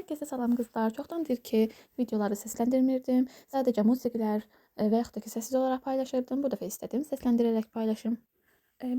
Herkese salam kızlar. Çoxdandır ki videoları səsləndirmirdim. Sadəcə musiqilər və yaxud da ki səssiz olaraq paylaşırdım. Bu dəfə istədim səsləndirərək paylaşım.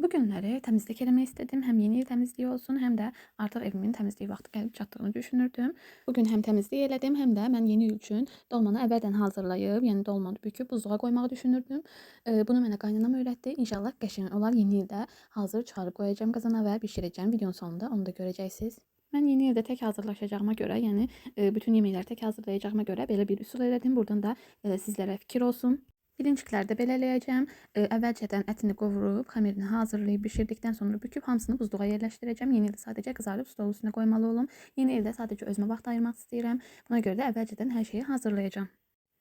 Bu günləri təmizlik eləmək istədim. Həm yeni il təmizliyi olsun, həm də artıq evimin təmizliyi vaxtı gəlib çatdığını düşünürdüm. Bugün həm təmizlik elədim, həm də mən yeni il üçün dolmanı əvvəldən hazırlayıb, yəni dolmanı büküb buzluğa qoymağı düşünürdüm. Bunu mənə qaynanam öyrətdi. İnşallah qəşəng olar. Yeni ildə hazır çıxarıb qoyacağam qazana və bişirəcəm. Videonun sonunda onu da görəcəksiniz. Mən yeni ildə tək hazırlaşacağıma görə, yəni bütün yeməkləri tək hazırlayacağıma görə belə bir üsul elədim. Buradan da sizlərə fikir olsun. Pirinçikləri də belə eləyəcəm. Əvvəlcədən ətini qovurub, xəmirini hazırlayıb bişirdikdən sonra büküb hamısını buzluğa yerləşdirəcəm. Yeni ildə sadəcə qızarıb stolun üstünə qoymalı olum. Yeni ildə sadəcə özümə vaxt ayırmaq istəyirəm. Buna görə də əvvəlcədən hər şeyi hazırlayacağam.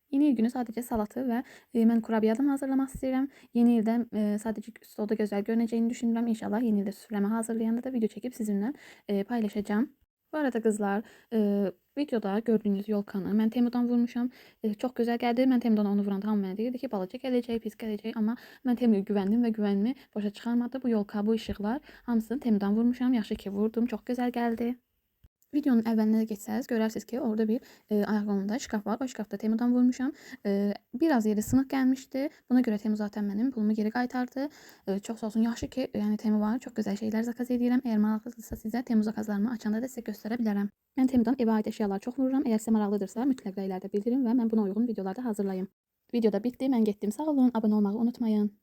Yeni il günü sadəcə salatı və mən kurabiyadan hazırlamaq istəyirəm. Yeni ildə sadəcə stolda gözəl görünəcəyini düşünürəm. İnşallah yeni ildə süfrəmi hazırlayanda da video çəkib sizinlə paylaşacağım. Bu arada qızlar, videoda gördüyünüz yolkanı mən Temudan vurmuşam. Çox gözəl gəldi. Mən Temudan onu vuranda hamı mənə deyirdi ki, balaca gələcək, pis gələcək. Amma mən Temuya güvəndim və güvənimi boşa çıxarmadı. Bu yolka, bu işıqlar hamısını Temudan vurmuşam. Yaxşı ki vurdum. Çox gözəl gəldi. Videonun əvvəlinə geçsəz görərsiniz ki, orada bir ayaqlarında şkaf var. O şkafda Temudan vurmuşam. Biraz yeri sınıq gəlmişdi. Buna görə Temu zaten mənim pulumu geri qaytardı. Çox sağ olsun. Yaxşı ki, yəni Temu var. Çox gözəl şeylər zakaz edirəm. Əgər maraqlıdırsa sizə Temu zakazlarımı açanda da sizə göstərə bilərəm. Mən Temudan evə aid əşyalar çox vururam. Əgər sizə maraqlıdırsa mütləq rəylərdə bildirin və mən buna uyğun videolar da hazırlayım. Video da bitdi. Mən getdim. Sağ olun. Abunə olmağı unutmayın.